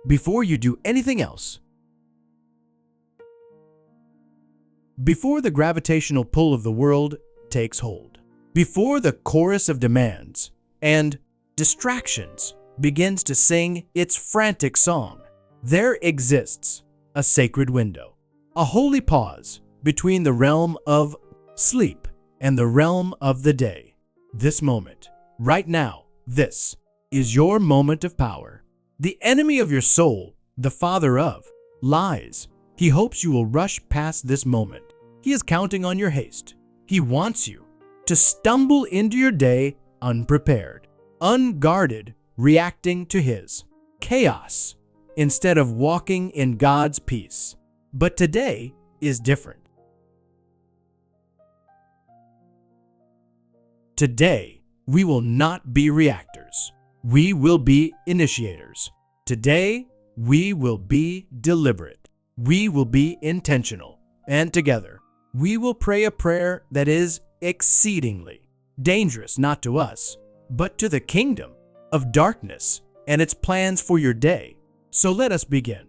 before you do anything else. Before the gravitational pull of the world takes hold, before the chorus of demands and distractions begins to sing its frantic song, there exists a sacred window, a holy pause between the realm of sleep and the realm of the day. This moment, right now, this is your moment of power. The enemy of your soul, the father of lies, he hopes you will rush past this moment. He is counting on your haste. He wants you to stumble into your day unprepared, unguarded, reacting to his chaos instead of walking in God's peace. But today is different. Today, we will not be reactors. We will be initiators. Today, we will be deliberate. We will be intentional. And together, we will pray a prayer that is exceedingly dangerous, not to us, but to the kingdom of darkness and its plans for your day. So let us begin.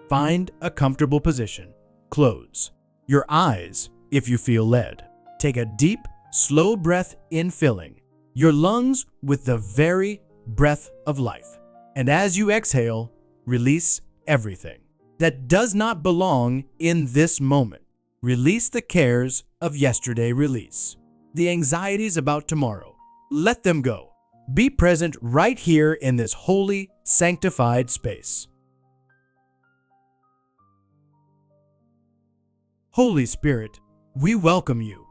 Find a comfortable position. Close your eyes if you feel led. Take a deep, slow breath in, filling your lungs with the very breath of life. And as you exhale, release everything that does not belong in this moment. Release the cares of yesterday. Release the anxieties about tomorrow. Let them go. Be present right here in this holy, sanctified space. Holy Spirit, we welcome you.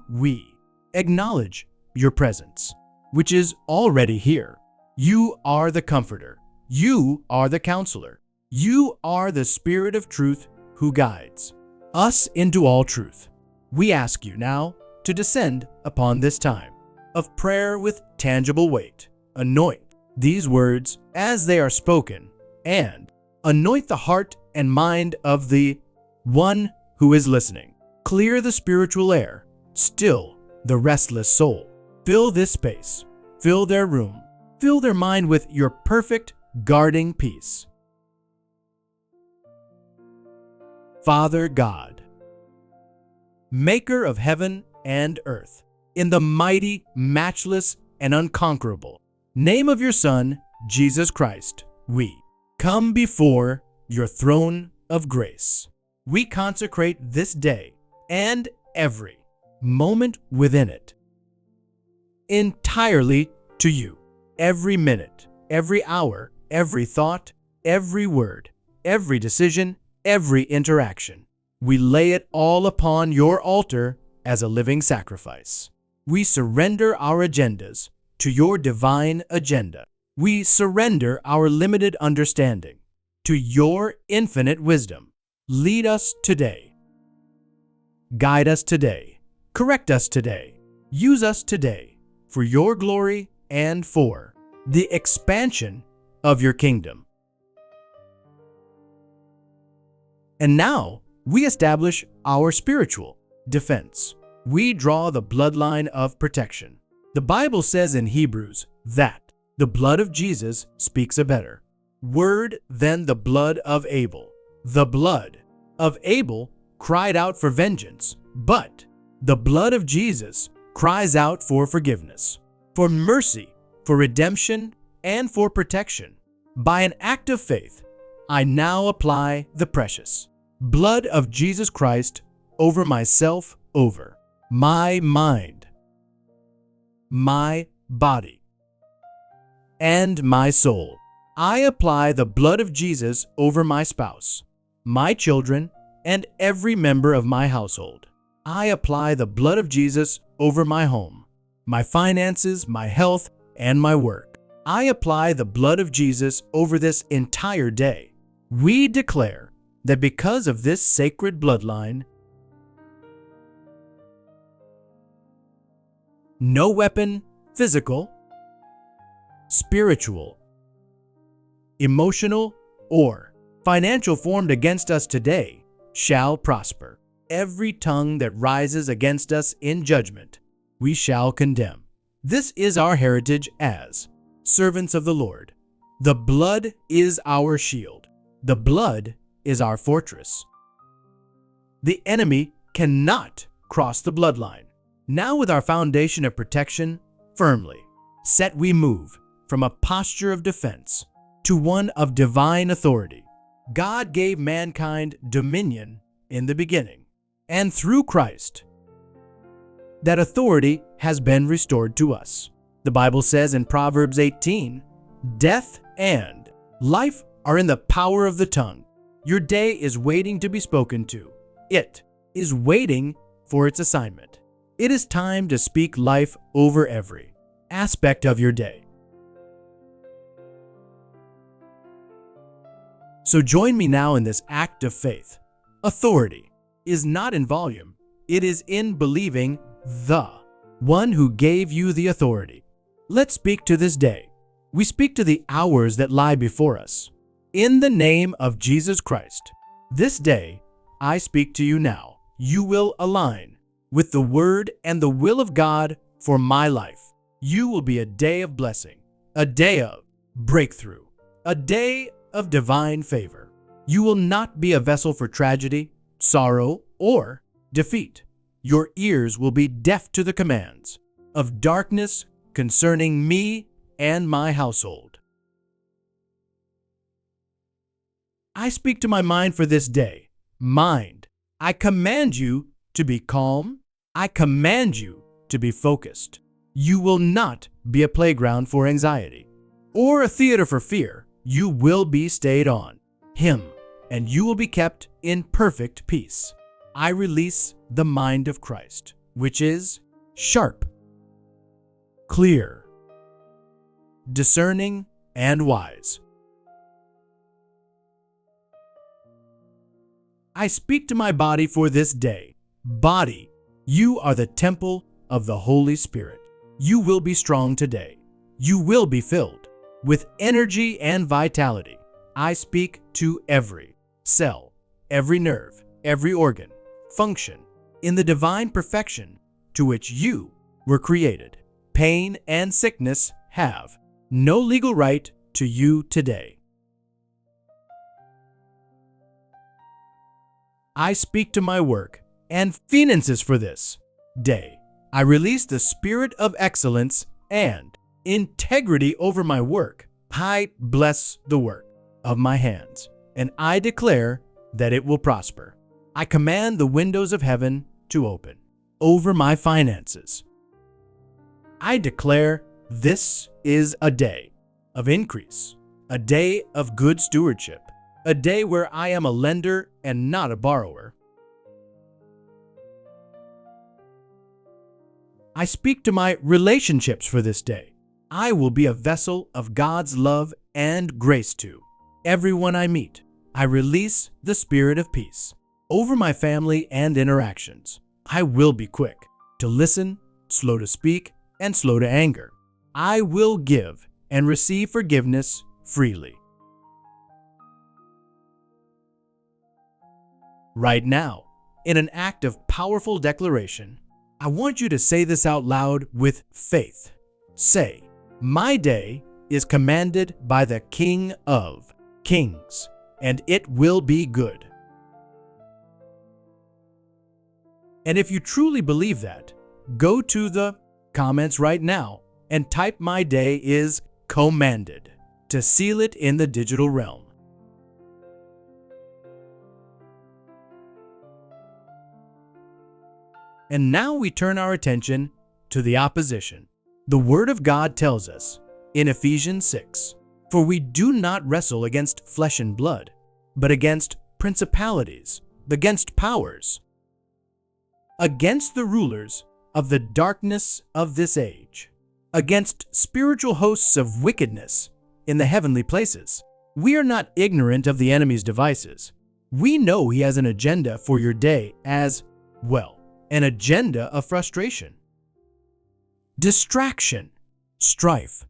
We acknowledge your presence, which is already here. You are the comforter. You are the counselor. You are the Spirit of truth who guides us into all truth. We ask you now to descend upon this time of prayer with tangible weight. Anoint these words as they are spoken, and anoint the heart and mind of the one who is listening. Clear the spiritual air. Still the restless soul. Fill this space. Fill their room. Fill their mind with your perfect guarding peace. Father God, maker of heaven and earth, in the mighty, matchless, and unconquerable name of your Son, Jesus Christ, we come before your throne of grace. We consecrate this day and every moment within it entirely to you. Every minute, every hour, every thought, every word, every decision, every interaction. We lay it all upon your altar as a living sacrifice. We surrender our agendas to your divine agenda. We surrender our limited understanding to your infinite wisdom. Lead us today. Guide us today. Correct us today. Use us today for your glory and for the expansion of your kingdom. And now we establish our spiritual defense. We draw the bloodline of protection. The Bible says in Hebrews that the blood of Jesus speaks a better word than the blood of Abel. The blood of Abel cried out for vengeance, but the blood of Jesus cries out for forgiveness, for mercy, for redemption, and for protection. By an act of faith, I now apply the precious blood of Jesus Christ over myself, over my mind, my body, and my soul. I apply the blood of Jesus over my spouse, my children, and every member of my household. I apply the blood of Jesus over my home, my finances, my health, and my work. I apply the blood of Jesus over this entire day. We declare that because of this sacred bloodline, no weapon, physical, spiritual, emotional, or financial formed against us today shall prosper. Every tongue that rises against us in judgment, we shall condemn. This is our heritage as servants of the Lord. The blood is our shield. The blood is our fortress. The enemy cannot cross the bloodline. Now, with our foundation of protection firmly set, we move from a posture of defense to one of divine authority. God gave mankind dominion in the beginning, and through Christ, that authority has been restored to us. The Bible says in Proverbs 18, "Death and life are in the power of the tongue." Your day is waiting to be spoken to. It is waiting for its assignment. It is time to speak life over every aspect of your day. So join me now in this act of faith. Authority is not in volume. It is in believing the one who gave you the authority. Let's speak to this day. We speak to the hours that lie before us. In the name of Jesus Christ, this day I speak to you now. You will align with the word and the will of God for my life. You will be a day of blessing, a day of breakthrough, a day of divine favor. You will not be a vessel for tragedy, sorrow, or defeat. Your ears will be deaf to the commands of darkness concerning me and my household. I speak to my mind for this day. Mind, I command you to be calm. I command you to be focused. You will not be a playground for anxiety or a theater for fear. You will be stayed on Him, and you will be kept in perfect peace. I release the mind of Christ, which is sharp, clear, discerning, and wise. I speak to my body for this day. Body, you are the temple of the Holy Spirit. You will be strong today. You will be filled with energy and vitality. I speak to every cell, every nerve, every organ, function in the divine perfection to which you were created. Pain and sickness have no legal right to you today. I speak to my work and finances for this day. I release the spirit of excellence and integrity over my work. I bless the work of my hands, and I declare that it will prosper. I command the windows of heaven to open over my finances. I declare this is a day of increase, a day of good stewardship, a day where I am a lender and not a borrower. I speak to my relationships for this day. I will be a vessel of God's love and grace to everyone I meet. I release the spirit of peace over my family and interactions. I will be quick to listen, slow to speak, and slow to anger. I will give and receive forgiveness freely. Right now, in an act of powerful declaration, I want you to say this out loud with faith. Say, "My day is commanded by the King of Kings, and it will be good." And if you truly believe that, go to the comments right now and type "My day is commanded" to seal it in the digital realm. And now we turn our attention to the opposition. The Word of God tells us in Ephesians 6, "For we do not wrestle against flesh and blood, but against principalities, against powers, against the rulers of the darkness of this age, against spiritual hosts of wickedness in the heavenly places." We are not ignorant of the enemy's devices. We know he has an agenda for your day as well. An agenda of frustration, distraction, strife,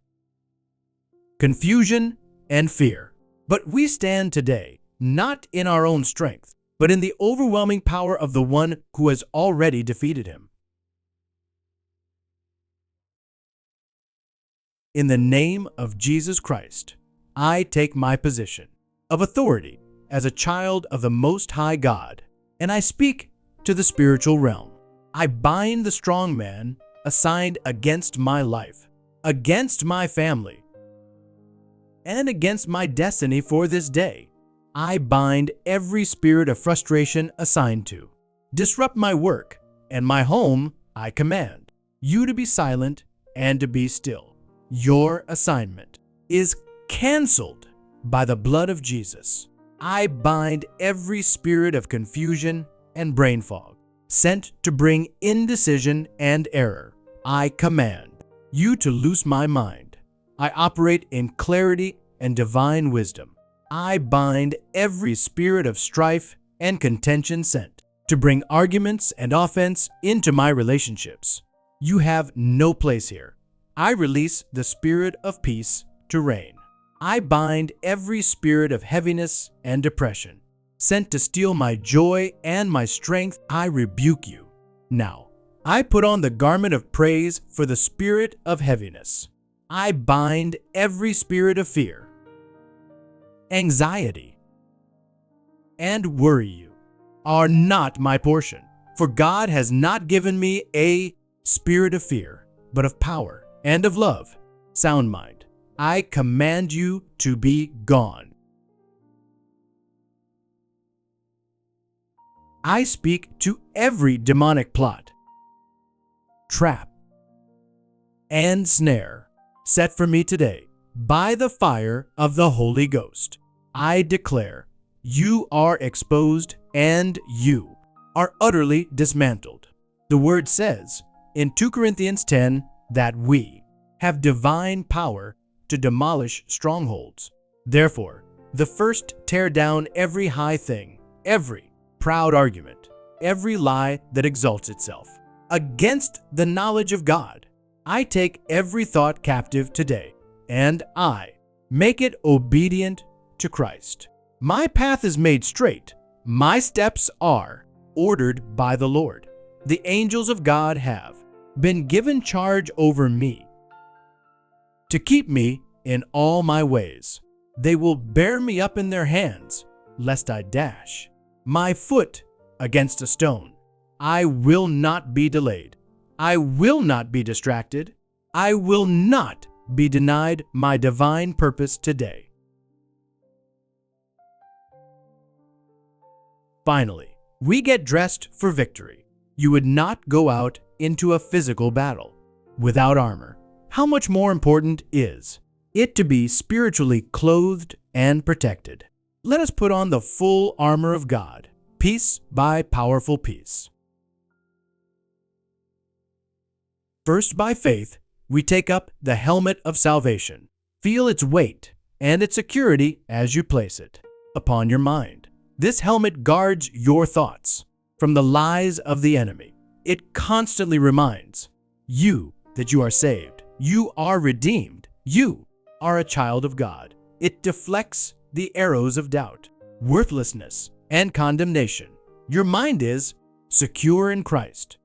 confusion, and fear. But we stand today not in our own strength, but in the overwhelming power of the one who has already defeated him. In the name of Jesus Christ, I take my position of authority as a child of the Most High God, and I speak to the spiritual realm. I bind the strong man assigned against my life, against my family, and against my destiny for this day. I bind every spirit of frustration assigned to disrupt my work and my home. I command you to be silent and to be still. Your assignment is canceled by the blood of Jesus. I bind every spirit of confusion and brain fog sent to bring indecision and error. I command you to loose my mind. I operate in clarity and divine wisdom. I bind every spirit of strife and contention sent to bring arguments and offense into my relationships. You have no place here. I release the spirit of peace to reign. I bind every spirit of heaviness and depression sent to steal my joy and my strength. I rebuke you. Now, I put on the garment of praise for the spirit of heaviness. I bind every spirit of fear, anxiety, and worry. You are not my portion, for God has not given me a spirit of fear, but of power and of love, sound mind. I command you to be gone. I speak to every demonic plot, trap, and snare set for me today by the fire of the Holy Ghost. I declare you are exposed and you are utterly dismantled. The word says in 2 Corinthians 10 that we have divine power to demolish strongholds. Therefore, the first tear down every high thing, every proud argument, every lie that exalts itself against the knowledge of God. I take every thought captive today, and I make it obedient to Christ. My path is made straight. My steps are ordered by the Lord. The angels of God have been given charge over me to keep me in all my ways. They will bear me up in their hands, lest I dash my foot against a stone. I will not be delayed. I will not be distracted. I will not be denied my divine purpose today. Finally, we get dressed for victory. You would not go out into a physical battle without armor. How much more important is it to be spiritually clothed and protected? Let us put on the full armor of God, piece by powerful piece. First, by faith, we take up the helmet of salvation. Feel its weight and its security as you place it upon your mind. This helmet guards your thoughts from the lies of the enemy. It constantly reminds you that you are saved, you are redeemed, you are a child of God. It deflects the arrows of doubt, worthlessness, and condemnation. Your mind is secure in Christ.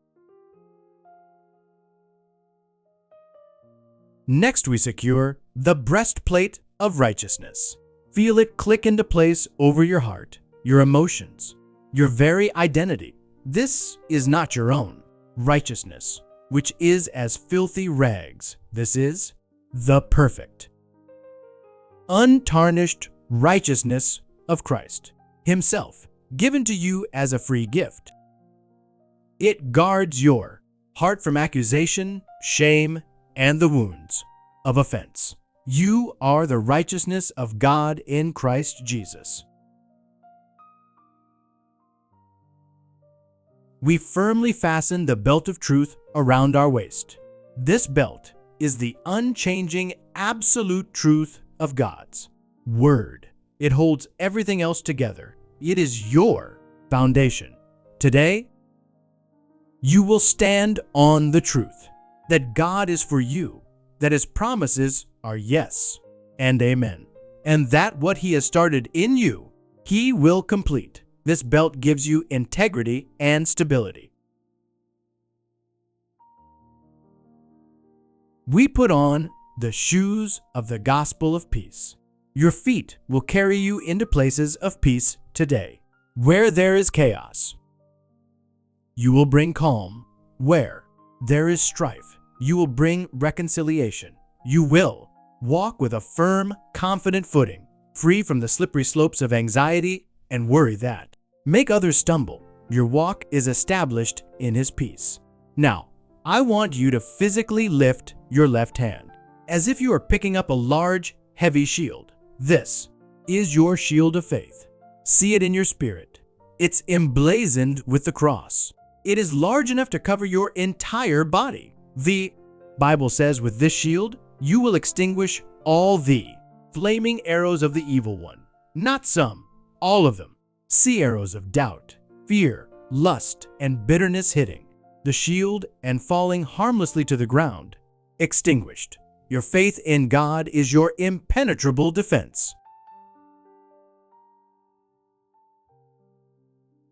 Next, we secure the breastplate of righteousness. Feel it click into place over your heart, your emotions, your very identity. This is not your own. Righteousness, which is as filthy rags. This is the perfect, untarnished righteousness of Christ Himself, given to you as a free gift. It guards your heart from accusation, shame, and the wounds of offense. You are the righteousness of God in Christ Jesus. We firmly fasten the belt of truth around our waist. This belt is the unchanging absolute truth of God's Word. It holds everything else together. It is your foundation. Today, you will stand on the truth that God is for you, that His promises are yes and amen, and that what He has started in you, He will complete. This belt gives you integrity and stability. We put on the shoes of the gospel of peace. Your feet will carry you into places of peace today. Where there is chaos, you will bring calm. Where there is strife, you will bring reconciliation. You will walk with a firm, confident footing, free from the slippery slopes of anxiety and worry that make others stumble. Your walk is established in His peace. Now, I want you to physically lift your left hand, as if you are picking up a large, heavy shield. This is your shield of faith. See it in your spirit. It's emblazoned with the cross. It is large enough to cover your entire body. The Bible says with this shield, you will extinguish all the flaming arrows of the evil one. Not some, all of them. See arrows of doubt, fear, lust, and bitterness hitting the shield and falling harmlessly to the ground. Extinguished. Your faith in God is your impenetrable defense.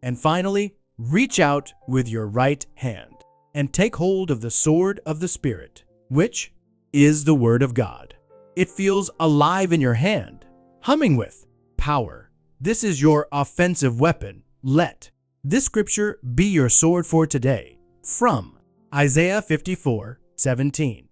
And finally, reach out with your right hand and take hold of the sword of the Spirit, which is the Word of God. It feels alive in your hand, humming with power. This is your offensive weapon. Let this scripture be your sword for today. From Isaiah 54:17.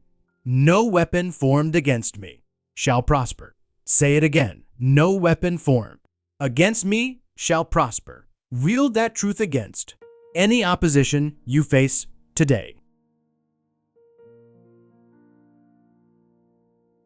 No weapon formed against me shall prosper. Say it again. No weapon formed against me shall prosper. Wield that truth against any opposition you face today.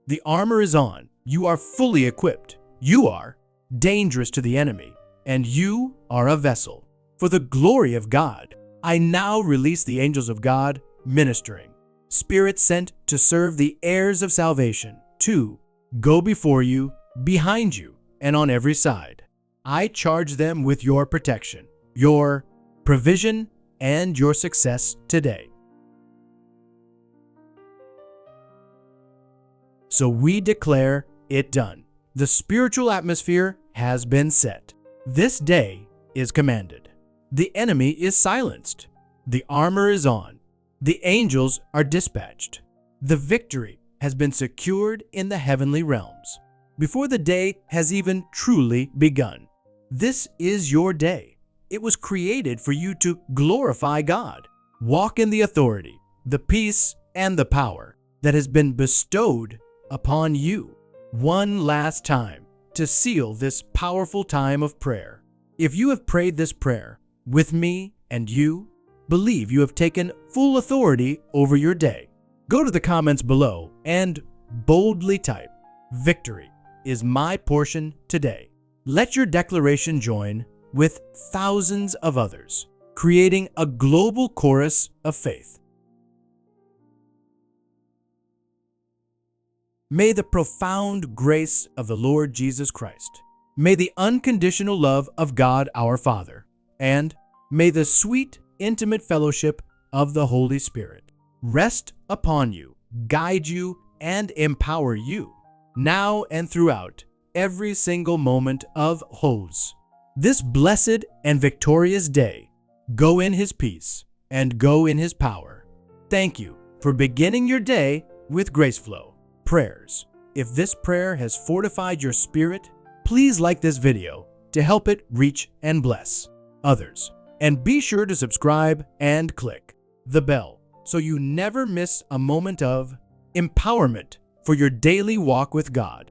The armor is on. You are fully equipped. You are dangerous to the enemy, and you are a vessel for the glory of God. I now release the angels of God ministering, spirits sent to serve the heirs of salvation, to go before you, behind you, and on every side. I charge them with your protection, your provision, and your success today. So we declare it done. The spiritual atmosphere has been set. This day is commanded. The enemy is silenced. The armor is on. The angels are dispatched. The victory has been secured in the heavenly realms before the day has even truly begun. This is your day. It was created for you to glorify God. Walk in the authority, the peace, and the power that has been bestowed upon you. One last time to seal this powerful time of prayer. If you have prayed this prayer with me and you believe you have taken full authority over your day, go to the comments below and boldly type, "Victory is my portion today." Let your declaration join with thousands of others, creating a global chorus of faith. May the profound grace of the Lord Jesus Christ, may the unconditional love of God our Father, and may the sweet, intimate fellowship of the Holy Spirit rest upon you, guide you, and empower you, now and throughout every single moment of Hos. This blessed and victorious day, go in His peace and go in His power. Thank you for beginning your day with Graceflow prayers. If this prayer has fortified your spirit, please like this video to help it reach and bless others. And be sure to subscribe and click the bell so you never miss a moment of empowerment for your daily walk with God.